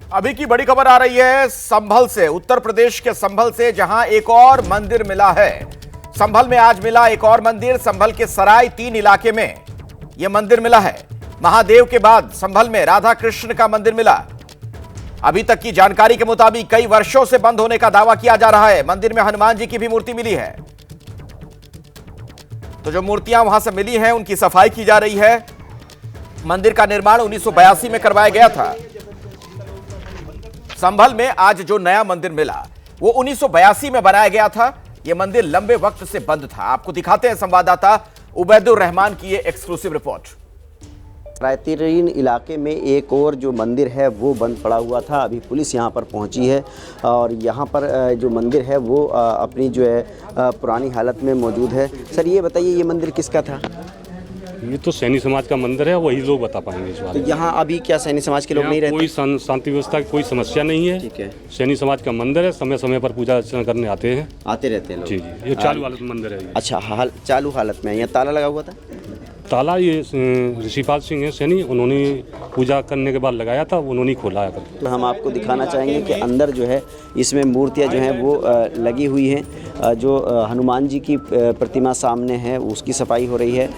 अभी की बड़ी खबर आ रही है संभल से, उत्तर प्रदेश के संभल से, जहां एक और मंदिर मिला है। संभल में आज मिला एक और मंदिर। संभल के सराय 3 इलाके में यह मंदिर मिला है। महादेव के बाद संभल में राधा कृष्ण का मंदिर मिला। अभी तक की जानकारी के मुताबिक कई वर्षों से बंद होने का दावा किया जा रहा है। मंदिर में हनुमान जी की भी मूर्ति मिली है। तो जो मूर्तियां वहां से मिली हैं उनकी सफाई की जा रही है। मंदिर का निर्माण 1982 में करवाया गया था। संभल में आज जो नया मंदिर मिला वो 1982 में बनाया गया था। यह मंदिर लंबे वक्त से बंद था। आपको दिखाते हैं संवाददाता उबैदुर रहमान की ये एक्सक्लूसिव रिपोर्ट। रायतीन इलाके में एक और जो मंदिर है वो बंद पड़ा हुआ था। अभी पुलिस यहाँ पर पहुँची है और यहाँ पर जो मंदिर है वो अपनी जो है पुरानी हालत में मौजूद है। सर ये बताइए, ये मंदिर किसका था? ये तो सैनी समाज का मंदिर है, वही लोग बता पाएंगे इस बारे में। तो यहाँ अभी क्या सैनी समाज के लोग नहीं रहते? कोई शांति व्यवस्था की कोई समस्या नहीं है। ठीक है। सैनी समाज का मंदिर है, समय समय पर पूजा अर्चना करने आते रहते हैं लोग। जी जी, ये चालू हालत में मंदिर है ये। अच्छा, चालू हालत में। यहाँ ताला लगा हुआ था? ताला ये ऋषिपाल सिंह है सैनी, उन्होंने पूजा करने के बाद लगाया था, उन्होंने खोला है। तो हम आपको दिखाना चाहेंगे कि अंदर जो है इसमें मूर्तियां जो हैं वो लगी हुई हैं। जो हनुमान जी की प्रतिमा सामने है उसकी सफाई हो रही है।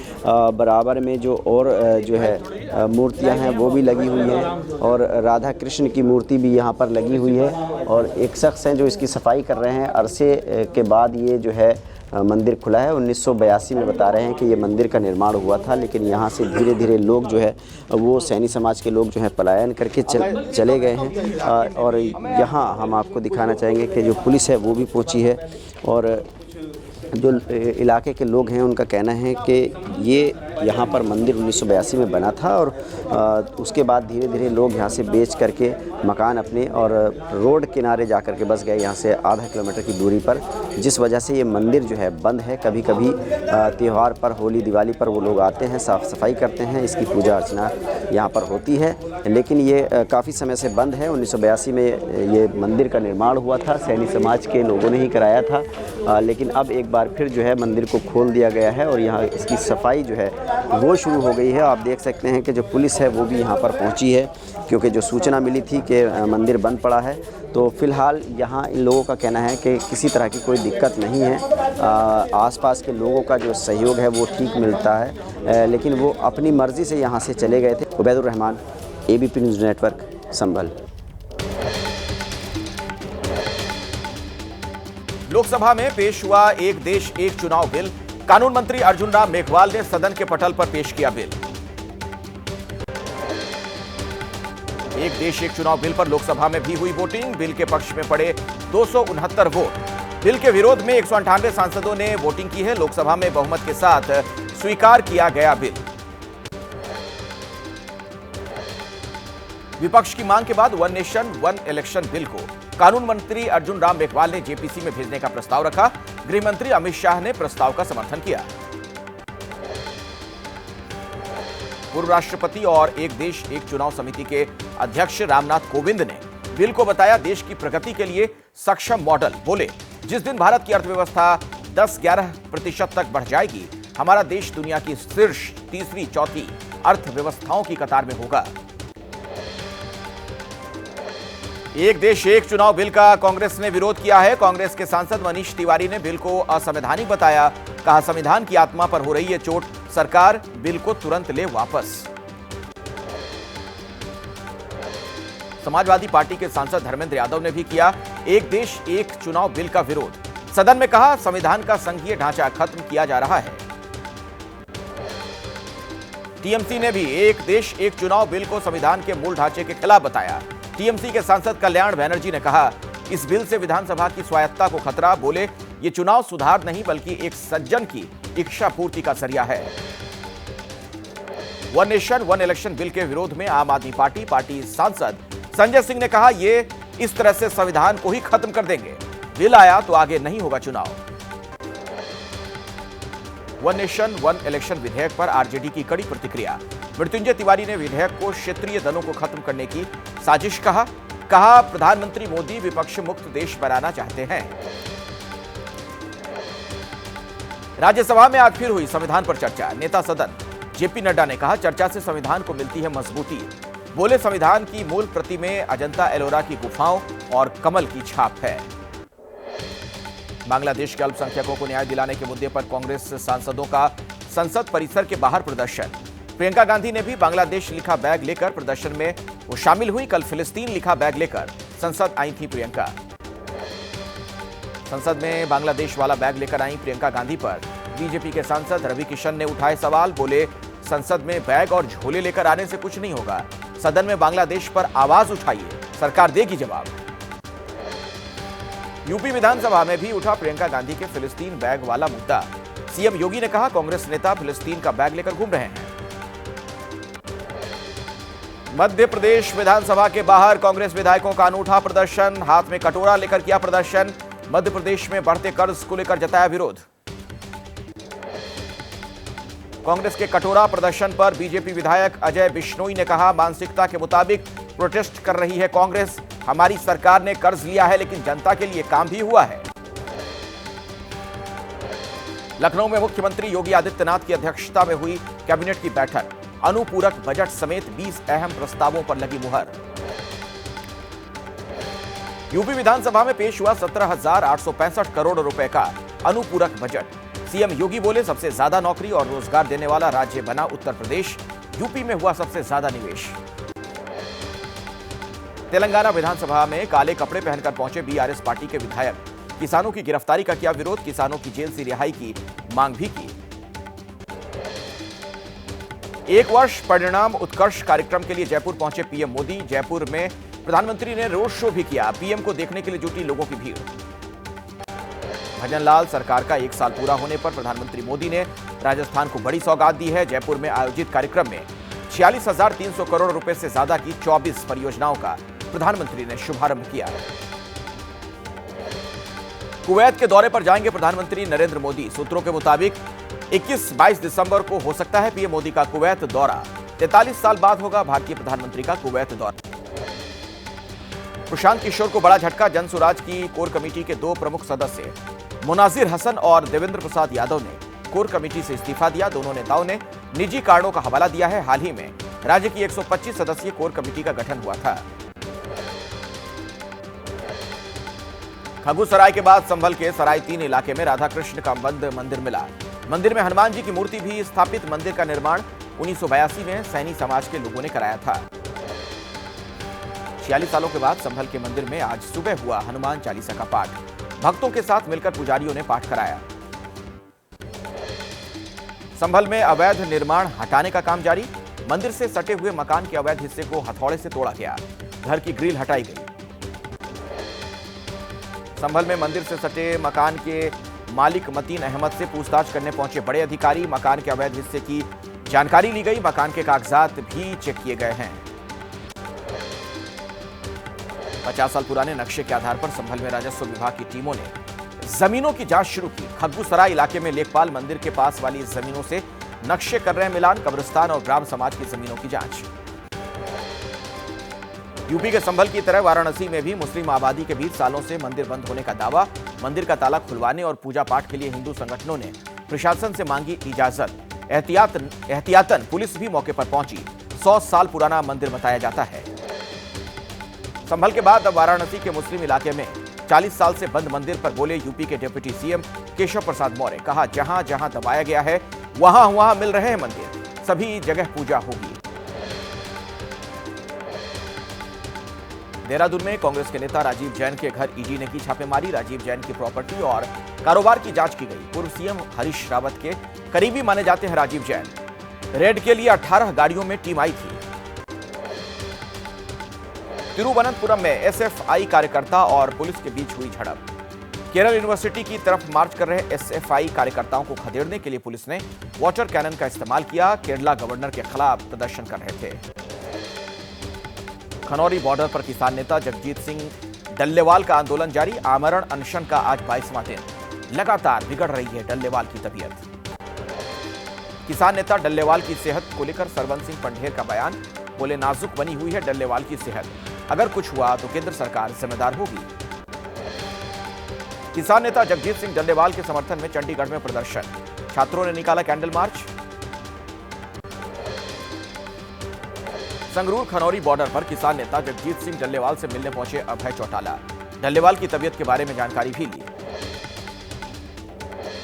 बराबर में जो और जो है मूर्तियां हैं वो भी लगी हुई हैं और राधा कृष्ण की मूर्ति भी यहाँ पर लगी हुई है। और एक शख्स हैं जो इसकी सफाई कर रहे हैं। अरसे के बाद ये जो है मंदिर खुला है। 1982 में बता रहे हैं कि ये मंदिर का निर्माण हुआ था, लेकिन यहाँ से धीरे धीरे लोग जो है वो सैनी समाज के लोग जो है पलायन करके चले गए हैं। और यहाँ हम आपको दिखाना चाहेंगे कि जो पुलिस है वो भी पहुँची है और जो इलाके के लोग हैं उनका कहना है कि ये यहाँ पर मंदिर 1982 में बना था और उसके बाद धीरे धीरे लोग यहाँ से बेच करके मकान अपने और रोड किनारे जा कर के बस गए, यहाँ से आधा किलोमीटर की दूरी पर, जिस वजह से ये मंदिर जो है बंद है। कभी कभी त्यौहार पर, होली दिवाली पर वो लोग आते हैं, साफ़ सफाई करते हैं, इसकी पूजा अर्चना यहाँ पर होती है, लेकिन ये काफ़ी समय से बंद है। 1982 में ये मंदिर का निर्माण हुआ था, सैनी समाज के लोगों ने ही कराया था, लेकिन अब एक बार फिर जो है मंदिर को खोल दिया गया है और यहाँ इसकी सफाई जो है वो शुरू हो गई है। आप देख सकते हैं कि जो पुलिस है वो भी यहाँ पर पहुँची है, क्योंकि जो सूचना मिली थी कि मंदिर बंद पड़ा है। तो फ़िलहाल यहाँ इन लोगों का कहना है कि किसी तरह की कोई दिक्कत नहीं है। आसपास के लोगों का जो सहयोग है वो ठीक मिलता है, लेकिन वो अपनी मर्ज़ी से यहाँ से चले गए थे। Ubaidur Rahman, ABP news network, Sambhal. Lok Sabha में पेश हुआ एक देश एक चुनाव बिल। कानून मंत्री अर्जुन राम मेघवाल ने सदन के पटल पर पेश किया बिल। एक देश एक चुनाव बिल पर लोकसभा में भी हुई वोटिंग। बिल के पक्ष में पड़े 269 वोट। बिल के विरोध में 198 सांसदों ने वोटिंग की है। लोकसभा में बहुमत के साथ स्वीकार किया गया बिल। विपक्ष की मांग के बाद one nation one election bill को कानून मंत्री अर्जुन राम मेघवाल ने जेपीसी में भेजने का प्रस्ताव रखा। गृह मंत्री अमित शाह ने प्रस्ताव का समर्थन किया। पूर्व राष्ट्रपति और एक देश एक चुनाव समिति के अध्यक्ष रामनाथ कोविंद ने बिल को बताया देश की प्रगति के लिए सक्षम मॉडल। बोले, जिस दिन भारत की अर्थव्यवस्था 10-11% तक बढ़ जाएगी, हमारा देश दुनिया की शीर्ष तीसरी चौथी अर्थव्यवस्थाओं की कतार में होगा। एक देश एक चुनाव बिल का कांग्रेस ने विरोध किया है। कांग्रेस के सांसद मनीष तिवारी ने बिल को असंवैधानिक बताया। कहा, संविधान की आत्मा पर हो रही है चोट, सरकार बिल को तुरंत ले वापस। समाजवादी पार्टी के सांसद धर्मेंद्र यादव ने भी किया एक देश एक चुनाव बिल का विरोध। सदन में कहा, संविधान का संघीय ढांचा खत्म किया जा रहा है। टीएमसी ने भी एक देश एक चुनाव बिल को संविधान के मूल ढांचे के खिलाफ बताया। टीएमसी के सांसद कल्याण बैनर्जी ने कहा, इस बिल से विधानसभा की स्वायत्तता को खतरा। बोले, ये चुनाव सुधार नहीं बल्कि एक सज्जन की इच्छा पूर्ति का जरिया है। One nation one election bill के विरोध में आम आदमी पार्टी सांसद संजय सिंह ने कहा, ये इस तरह से संविधान को ही खत्म कर देंगे। बिल आया तो आगे नहीं होगा चुनाव। वन नेशन वन इलेक्शन विधेयक पर आरजेडी की कड़ी प्रतिक्रिया। मृत्युंजय तिवारी ने विधेयक को क्षेत्रीय दलों को खत्म करने की साजिश कहा। प्रधानमंत्री मोदी विपक्ष मुक्त देश बनाना चाहते हैं। राज्यसभा में आज फिर हुई संविधान पर चर्चा। नेता सदन जेपी नड्डा ने कहा, चर्चा से संविधान को मिलती है मजबूती। बोले संविधान की मूल प्रति में अजंता एलोरा की गुफाओं और कमल की छाप है। बांग्लादेश के अल्पसंख्यकों को न्याय दिलाने के मुद्दे पर कांग्रेस सांसदों का संसद परिसर के बाहर प्रदर्शन। प्रियंका गांधी ने भी बांग्लादेश लिखा बैग लेकर प्रदर्शन में वो शामिल हुई। कल फिलिस्तीन लिखा बैग लेकर संसद आई थी प्रियंका। संसद में बांग्लादेश वाला बैग लेकर आई प्रियंका गांधी पर बीजेपी के सांसद रवि किशन ने उठाए सवाल। बोले, संसद में बैग और झोले लेकर आने से कुछ नहीं होगा, सदन में बांग्लादेश पर आवाज उठाइए, सरकार देगी जवाब। यूपी विधानसभा में भी उठा प्रियंका गांधी के फिलिस्तीन बैग वाला मुद्दा। सीएम योगी ने कहा, कांग्रेस नेता फिलिस्तीन का बैग लेकर घूम रहे हैं। मध्य प्रदेश विधानसभा के बाहर कांग्रेस विधायकों का अनूठा प्रदर्शन। हाथ में कटोरा लेकर किया प्रदर्शन। मध्य प्रदेश में बढ़ते कर्ज को लेकर जताया विरोध। कांग्रेस के कटोरा प्रदर्शन पर बीजेपी विधायक अजय बिश्नोई ने कहा, मानसिकता के मुताबिक प्रोटेस्ट कर रही है कांग्रेस। हमारी सरकार ने कर्ज लिया है लेकिन जनता के लिए काम भी हुआ है। लखनऊ में मुख्यमंत्री योगी आदित्यनाथ की अध्यक्षता में हुई कैबिनेट की बैठक। अनुपूरक बजट समेत 20 अहम प्रस्तावों पर लगी मुहर। यूपी विधानसभा में पेश हुआ 17,865 करोड़ रुपए का अनुपूरक बजट। सीएम योगी बोले, सबसे ज्यादा नौकरी और रोजगार देने वाला राज्य बना उत्तर प्रदेश। यूपी में हुआ सबसे ज्यादा निवेश। तेलंगाना विधानसभा में काले कपड़े पहनकर पहुंचे बीआरएस पार्टी के विधायक। किसानों की गिरफ्तारी का किया विरोध। किसानों की जेल से रिहाई की मांग भी की। एक वर्ष परिणाम उत्कर्ष कार्यक्रम के लिए जयपुर पहुंचे पीएम मोदी। जयपुर में प्रधानमंत्री ने रोड शो भी किया। पीएम को देखने के लिए जुटी लोगों की भीड़। भजनलाल सरकार का 1 साल पूरा होने पर प्रधानमंत्री मोदी ने राजस्थान को बड़ी सौगात दी है। जयपुर में आयोजित कार्यक्रम में 46,300 करोड़ रुपए से ज्यादा की 24 परियोजनाओं का प्रधानमंत्री ने शुभारंभ किया। कुवैत के दौरे पर जाएंगे प्रधानमंत्री नरेंद्र मोदी। सूत्रों के मुताबिक 21-22 दिसंबर को हो सकता है पीएम मोदी का कुवैत दौरा। 43 साल बाद होगा भारतीय प्रधानमंत्री का कुवैत दौरा। प्रशांत किशोर को बड़ा झटका। जनसुराज की कोर कमेटी के 2 प्रमुख सदस्य मुनाजिर हसन और देवेंद्र प्रसाद यादव ने कोर कमेटी से इस्तीफा दिया। दोनों नेताओं ने निजी कारणों का हवाला दिया है। हाल ही में राज्य की 125 सदस्यीय कोर कमेटी का गठन हुआ था। खगुसराय के बाद संभल के सराय 3 इलाके में राधा कृष्ण का बंद मंदिर मिला। मंदिर में हनुमान जी की मूर्ति भी स्थापित। मंदिर का निर्माण 1982 में सैनी समाज के लोगों ने कराया था। 46 सालों के बाद संभल के मंदिर में आज सुबह हुआ हनुमान चालीसा का पाठ। भक्तों के साथ मिलकर पुजारियों ने पाठ कराया। संभल में अवैध निर्माण हटाने का काम जारी। मंदिर से सटे हुए मकान के अवैध हिस्से को हथौड़े से तोड़ा गया। घर की ग्रिल हटाई गई। संभल में मंदिर से सटे मकान के मालिक मतीन अहमद से पूछताछ करने पहुंचे बड़े अधिकारी। मकान के अवैध हिस्से की जानकारी ली गई। मकान के कागजात भी चेक किए गए हैं। 50 साल पुराने नक्शे के आधार पर संभल में राजस्व विभाग की टीमों ने जमीनों की जांच शुरू की। खग्गूसराय इलाके में लेखपाल मंदिर के पास वाली जमीनों से नक्शे कर रहे हैं मिलान। कब्रिस्तान और ग्राम समाज की जमीनों की जांच। यूपी के संभल की तरह वाराणसी में भी मुस्लिम आबादी के बीच सालों से मंदिर बंद होने का दावा। मंदिर का ताला खुलवाने और पूजा पाठ के लिए हिंदू संगठनों ने प्रशासन से मांगी इजाजत। एहतियातन पुलिस भी मौके पर पहुंची। 100 साल पुराना मंदिर बताया जाता है। संभल के बाद अब वाराणसी के मुस्लिम इलाके में 40 साल से बंद मंदिर पर बोले यूपी के डिप्टी सीएम केशव प्रसाद मौर्य। कहा, जहां जहां दबाया गया है वहां वहां मिल रहे हैं मंदिर। सभी जगह पूजा होगी। देहरादून में कांग्रेस के नेता राजीव जैन के घर ईडी ने की छापेमारी। राजीव जैन की प्रॉपर्टी और कारोबार की जांच की गई। पूर्व सीएम हरीश रावत के करीबी माने जाते हैं राजीव जैन। रेड के लिए 18 गाड़ियों में टीम आई थी। तिरुवनंतपुरम में एसएफआई कार्यकर्ता और पुलिस के बीच हुई झड़प। केरल यूनिवर्सिटी की तरफ मार्च कर रहे एसएफआई कार्यकर्ताओं को खदेड़ने के लिए पुलिस ने वाटर कैनन का इस्तेमाल किया। केरला गवर्नर के खिलाफ प्रदर्शन कर रहे थे। खनौरी बॉर्डर पर किसान नेता जगजीत सिंह डल्लेवाल का आंदोलन जारी। आमरण अनशन का आज 22वां दिन। लगातार बिगड़ रही है डल्लेवाल की तबीयत। किसान नेता डल्लेवाल की सेहत को लेकर सरवन सिंह पंढेर का बयान। बोले, नाजुक बनी हुई है डल्लेवाल की सेहत। अगर कुछ हुआ तो केंद्र सरकार जिम्मेदार होगी। किसान नेता जगजीत सिंह डल्लेवाल के समर्थन में चंडीगढ़ में प्रदर्शन। छात्रों ने निकाला candle march. Sangrur Khanauri border पर किसान नेता जगजीत सिंह डल्लेवाल से मिलने पहुंचे अभय चौटाला। डल्लेवाल की तबीयत के बारे में जानकारी भी ली।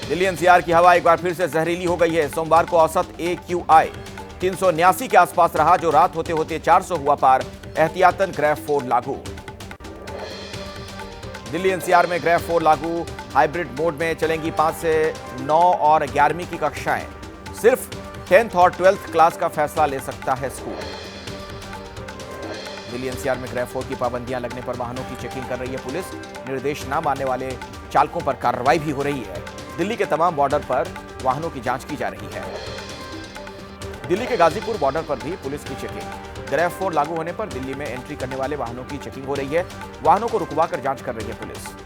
दिल्ली एनसीआर की हवा एक बार फिर से जहरीली हो गई है। सोमवार को औसत AQI 379 के आसपास रहा, जो रात होते होते 400 हुआ पार। एहतियातन ग्रेफ 4 लागू। दिल्ली एनसीआर में ग्रेफ 4 लागू। हाइब्रिड मोड में चलेंगी 5 से 9 और 11वीं की कक्षाएं। सिर्फ 10th और 12th क्लास का फैसला ले सकता है स्कूल। दिल्ली एनसीआर में ग्रेफ 4 की पाबंदियां लगने पर वाहनों की चेकिंग कर रही है पुलिस। निर्देश न मानने वाले चालकों पर कार्रवाई भी हो रही है। दिल्ली के तमाम बॉर्डर पर वाहनों की जांच की जा रही है। दिल्ली के गाजीपुर बॉर्डर पर भी पुलिस की चेकिंग। ग्रेफ 4 लागू होने पर दिल्ली में एंट्री करने वाले वाहनों की चेकिंग हो रही है। वाहनों को रुकवा कर जांच कर रही है पुलिस।